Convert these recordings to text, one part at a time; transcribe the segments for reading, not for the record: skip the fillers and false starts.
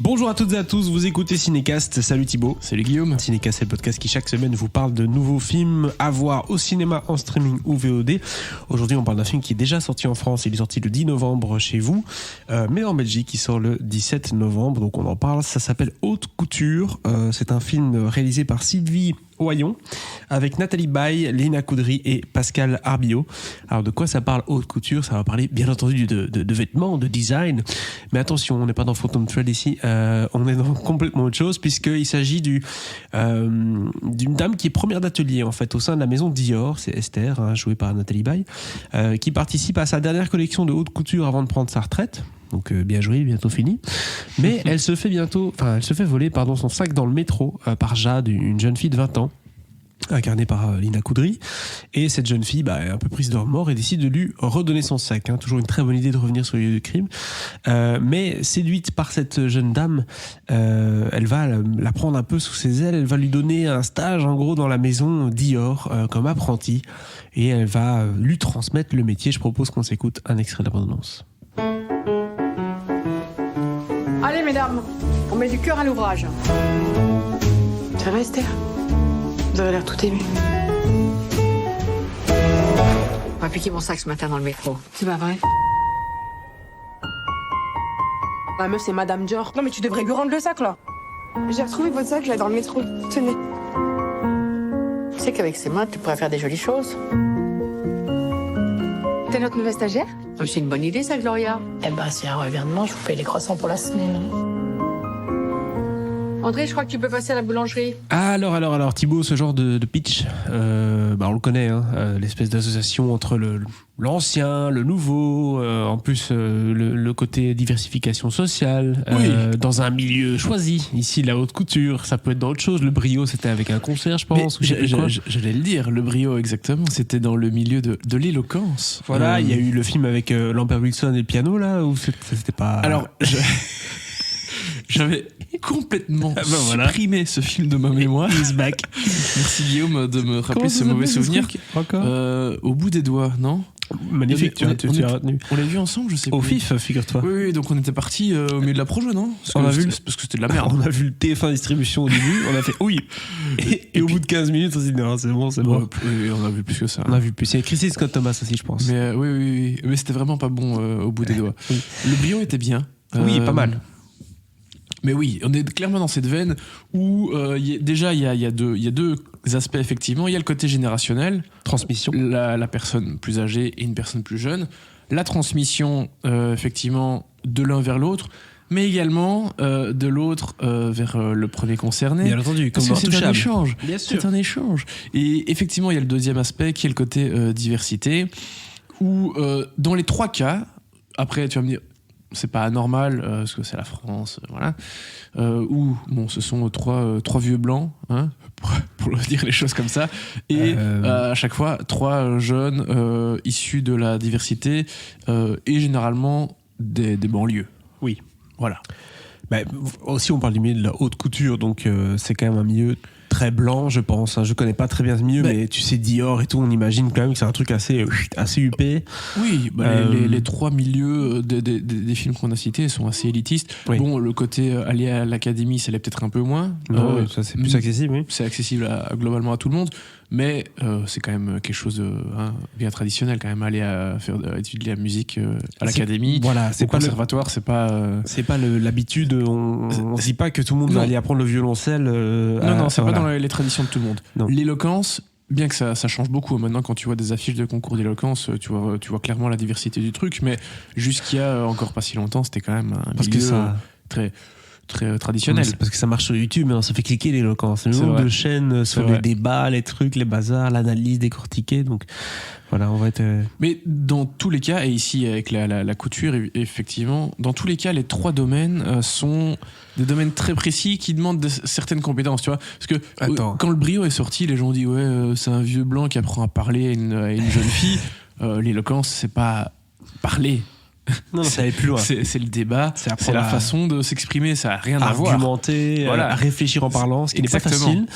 Bonjour à toutes et à tous, vous écoutez Cinécast. Salut Thibaut. Salut Guillaume. Cinécast, c'est le podcast qui chaque semaine vous parle de nouveaux films à voir au cinéma, en streaming ou VOD. Aujourd'hui, on parle d'un film qui est déjà sorti en France. Il est sorti le 10 novembre chez vous, mais en Belgique, il sort le 17 novembre. Donc on en parle. Ça s'appelle Haute Couture. C'est un film réalisé par Sylvie Oyon, avec Nathalie Baye, Léna Coudry et Pascal Arbillot. Alors de quoi ça parle Haute Couture? Ça va parler bien entendu de vêtements, de design, mais attention, on n'est pas dans Phantom Thread ici, on est dans complètement autre chose, puisqu'il s'agit d'une dame qui est première d'atelier en fait au sein de la maison Dior. C'est Esther, hein, jouée par Nathalie Baye, qui participe à sa dernière collection de haute couture avant de prendre sa retraite. Donc bien joué, bientôt fini. Mais elle se fait voler son sac dans le métro par Jade, une jeune fille de 20 ans, incarnée par Léna Coudry. Et cette jeune fille est un peu prise de remords et décide de lui redonner son sac. Hein. Toujours une très bonne idée de revenir sur le lieu du crime. Mais séduite par cette jeune dame, elle va la prendre un peu sous ses ailes. Elle va lui donner un stage en gros dans la maison Dior comme apprentie. Et elle va lui transmettre le métier. Je propose qu'on s'écoute un extrait de la bande-annonce. Allez, mesdames, on met du cœur à l'ouvrage. Ça va, Esther? Vous avez l'air tout ému. On m'a piqué mon sac ce matin dans le métro. C'est pas vrai? La meuf, c'est Madame Dior. Non, mais tu devrais lui rendre le sac, là. J'ai retrouvé votre sac, là, dans le métro. Tenez. Tu sais qu'avec ses mains, tu pourrais faire des jolies choses. T'es notre nouvelle stagiaire? C'est une bonne idée, ça, Gloria. Eh ben, si un revirement, je vous paye les croissants pour la semaine. André, je crois que tu peux passer à la boulangerie. Alors, Thibaut, ce genre de pitch, on le connaît, hein, l'espèce d'association entre l'ancien, le nouveau, en plus le côté diversification sociale, dans un milieu choisi. Ici, la haute couture, ça peut être dans autre chose. Le brio, c'était avec un concert, je pense. J'allais le dire, le brio, exactement, c'était dans le milieu de l'éloquence. Voilà, il y a eu le film avec Lambert Wilson et le piano, là, où c'était pas... Alors, j'avais complètement supprimé ce film de ma mémoire. He's back. Merci Guillaume de me rappeler ce mauvais souvenir. Au bout des doigts, non? Magnifique, tu as retenu. On l'a vu ensemble, je sais Au plus. FIF, figure-toi. Oui, donc on était partis au milieu de la projo, non? Parce que c'était de la merde. On a vu le TF1 distribution au début, on a fait oui. Et au bout de 15 minutes, on s'est dit non, c'est bon. Oui, on a vu plus que ça. On a vu plus. Il y a Chrissy Scott Thomas aussi, je pense. Mais oui. Mais c'était vraiment pas bon au bout des doigts. Oui. Le brio était bien. Oui, pas mal. Mais oui, on est clairement dans cette veine où il y a deux aspects, effectivement. Il y a le côté générationnel, transmission, la personne plus âgée et une personne plus jeune, la transmission effectivement de l'un vers l'autre, mais également de l'autre vers le premier concerné. Bien entendu, comme parce que c'est un échange. Bien sûr. C'est un échange. Et effectivement, il y a le deuxième aspect qui est le côté diversité, où dans les trois cas, après tu vas me dire, c'est pas anormal parce que c'est la France, voilà. Où ce sont trois vieux blancs, hein, pour dire les choses comme ça, et à chaque fois trois jeunes issus de la diversité et généralement des banlieues. Oui, voilà. Aussi, on parle du milieu de la haute couture, donc c'est quand même un milieu très blanc, je pense. Je connais pas très bien ce milieu, mais tu sais, Dior et tout, on imagine quand même que c'est un truc assez huppé. Oui, les trois milieux des films qu'on a cités sont assez élitistes. Oui. Bon, le côté aller à l'académie, ça l'est peut-être un peu moins. Non, ça c'est plus accessible, oui. C'est accessible globalement à tout le monde, mais c'est quand même quelque chose de bien traditionnel, quand même, aller étudier la musique à l'académie. Voilà, c'est au conservatoire, c'est pas l'habitude, on se dit pas que tout le monde va aller apprendre le violoncelle. Non, c'est pas dans les traditions de tout le monde. Non. L'éloquence, bien que ça change beaucoup. Maintenant, quand tu vois des affiches de concours d'éloquence, tu vois clairement la diversité du truc, mais jusqu'il y a encore pas si longtemps, c'était quand même un milieu très très traditionnel. C'est parce que ça marche sur YouTube, mais ça fait cliquer l'éloquence. Le nombre de chaînes sur les débats, les trucs, les bazars, l'analyse décortiquée. Donc voilà, on va être. Mais dans tous les cas, et ici avec la couture, effectivement, dans tous les cas, les trois domaines sont des domaines très précis qui demandent certaines compétences, tu vois. Parce que quand le brio est sorti, les gens ont dit c'est un vieux blanc qui apprend à parler à une jeune fille. L'éloquence, c'est pas parler. Non, ça va plus loin. C'est le débat, C'est c'est apprendre la à- façon de s'exprimer, ça n'a rien à voir. Argumenter, Voilà. à réfléchir en parlant, ce qui n'est pas Exactement. facile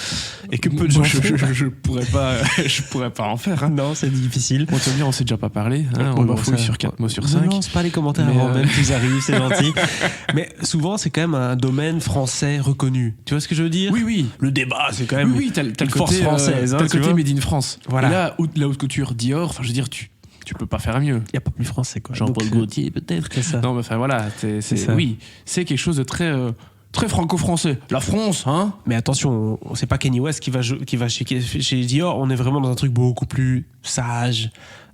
et que peu de gens Moi, font. je pourrais pas en faire. Hein. Non, c'est difficile. Bon, tu vas me dire, on s'est déjà pas parlé, hein, Ouais, on bon, bafouille ça- sur 4 mots sur Ne 5. lance pas les commentaires Mais, avant même qu'ils arrivent, c'est gentil. Mais souvent, c'est quand même un domaine français reconnu. Tu vois ce que je veux dire? Oui. Le débat, c'est quand même. Oui, t'as le une force côté française, hein, t'as le tu côté vois. Made in France. Voilà. Et là, la haute couture Dior, enfin, je veux dire, tu peux pas faire mieux. Il n'y a pas plus français, quoi. Jean-Paul Donc, Gaultier, peut-être. c'est ça. Non, mais enfin voilà, ça. oui, c'est quelque chose de très, très franco-français. La France, hein. Mais attention, c'est pas Kanye West qui va chez Dior. On est vraiment dans un truc beaucoup plus sage,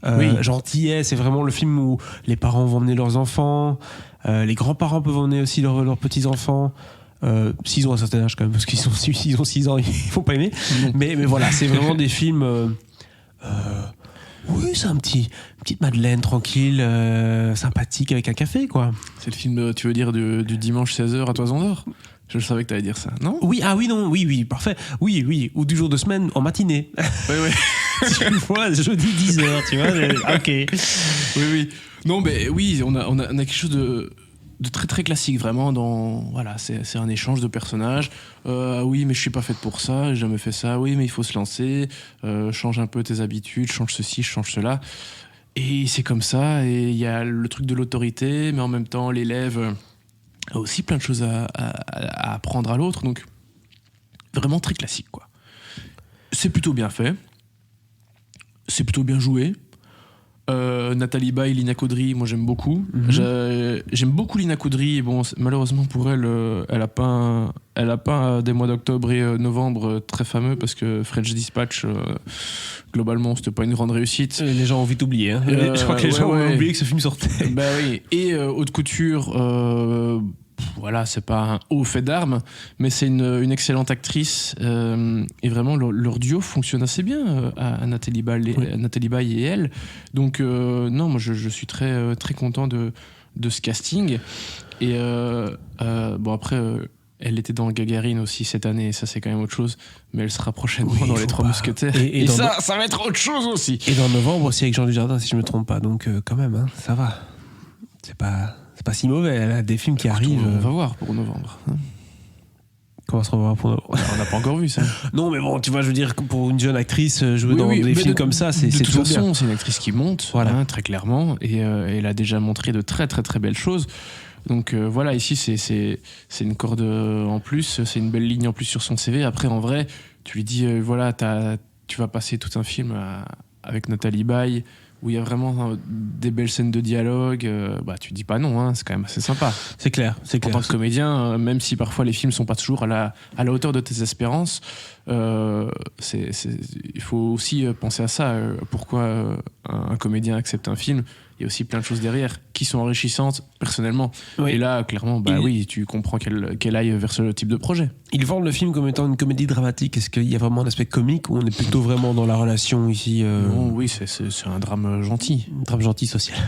Oui. gentillet. C'est vraiment le film où les parents vont emmener leurs enfants, les grands-parents peuvent emmener aussi leurs petits-enfants. S'ils ont un certain âge quand même, parce qu'ils s'ils ont 6 ans, ils vont pas aimer. Mais voilà, c'est vraiment des films. Oui, c'est une petite Madeleine tranquille, sympathique avec un café, quoi. C'est le film, tu veux dire, du dimanche 16h à Toison d'Or. Je savais que t'allais dire ça, non? Oui, oui, parfait. Oui, ou du jour de semaine en matinée. Oui. Tu vois, jeudi 10h, tu vois. Ok. Oui. Non, mais oui, on a quelque chose de très très classique, vraiment. Voilà, c'est un échange de personnages. Oui, mais je suis pas faite pour ça, j'ai jamais fait ça. Oui, mais il faut se lancer. Change un peu tes habitudes, change ceci, change cela. Et c'est comme ça. Et il y a le truc de l'autorité, mais en même temps, l'élève a aussi plein de choses à apprendre à l'autre. Donc, vraiment très classique, quoi. C'est plutôt bien fait. C'est plutôt bien joué. Nathalie Baye, Lina Caudry, moi j'aime beaucoup. J'aime beaucoup Lina Caudry. Bon, malheureusement pour elle, elle a pas des mois d'octobre et novembre très fameux parce que French Dispatch, globalement, c'était pas une grande réussite. Les gens ont vite oublié. Hein. Je crois que les gens ont oublié que ce film sortait. Bah oui. Et Haute Couture, voilà, c'est pas un haut fait d'armes, mais c'est une excellente actrice. Et vraiment, leur duo fonctionne assez bien à Nathalie Baye et elle. Donc, non, moi, je suis très, très content de ce casting. Et bon, après, elle était dans Gagarine aussi cette année, et ça, c'est quand même autre chose. Mais elle sera prochainement Oui, dans faut Les Trois pas. Mousquetaires. Et Et dans ça va être autre chose aussi. Et dans novembre aussi avec Jean Dujardin, si je me trompe pas. Donc, quand même, hein, ça va. C'est pas si mauvais. Elle a des films qui arrivent. On va voir pour novembre. Comment se revoir pour novembre? On n'a pas encore vu ça. Non, mais bon, tu vois, je veux dire, pour une jeune actrice jouer Oui, dans oui, des mais films comme ça, c'est de toute toujours bien. façon, c'est une actrice qui monte, Voilà. hein, très clairement, et elle a déjà montré de très très très belles choses. Donc voilà, ici c'est une corde en plus, c'est une belle ligne en plus sur son CV. Après, en vrai, tu lui dis voilà, tu vas passer tout un film avec Nathalie Baye où il y a vraiment des belles scènes de dialogue. Bah tu dis pas non, hein, c'est quand même assez sympa. C'est clair. En tant que comédien, même si parfois les films sont pas toujours à la hauteur de tes espérances, il faut aussi penser à ça. Pourquoi un comédien accepte un film? Il y a aussi plein de choses derrière qui sont enrichissantes personnellement. Oui. Et là, clairement, oui, tu comprends qu'elle aille vers ce type de projet. Ils vendent le film comme étant une comédie dramatique. Est-ce qu'il y a vraiment un aspect comique ou on est plutôt vraiment dans la relation ici Non, oui, c'est un drame gentil. Un drame gentil social.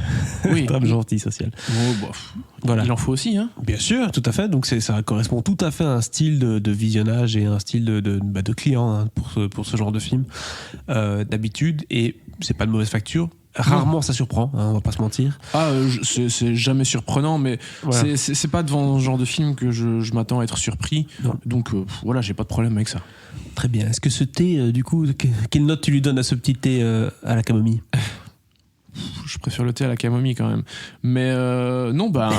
Oui. Drame gentil social. Oh, bah, Voilà. il en faut aussi, hein. Bien sûr, tout à fait. Donc ça correspond tout à fait à un style de visionnage et un style de client hein, pour ce genre de film d'habitude. Et c'est pas de mauvaise facture. Rarement ça surprend, hein, on va pas se mentir. C'est jamais surprenant, mais Voilà. c'est pas devant ce genre de film que je m'attends à être surpris. Non. Donc voilà, j'ai pas de problème avec ça. Très bien. Est-ce que ce thé, du coup, quelle note tu lui donnes à ce petit thé à la camomille? Je préfère le thé à la camomille quand même. Mais non, bah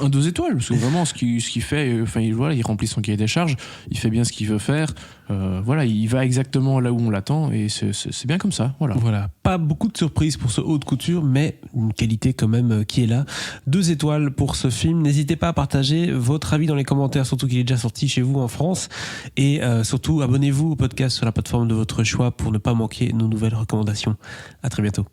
un 2 étoiles, parce que vraiment ce qu'il fait, enfin il remplit son cahier des charges, il fait bien ce qu'il veut faire. Voilà, il va exactement là où on l'attend et c'est bien comme ça. Voilà. Pas beaucoup de surprises pour ce haute couture, mais une qualité quand même qui est là. 2 étoiles pour ce film. N'hésitez pas à partager votre avis dans les commentaires, surtout qu'il est déjà sorti chez vous en France. Et surtout, abonnez-vous au podcast sur la plateforme de votre choix pour ne pas manquer nos nouvelles recommandations. À très bientôt.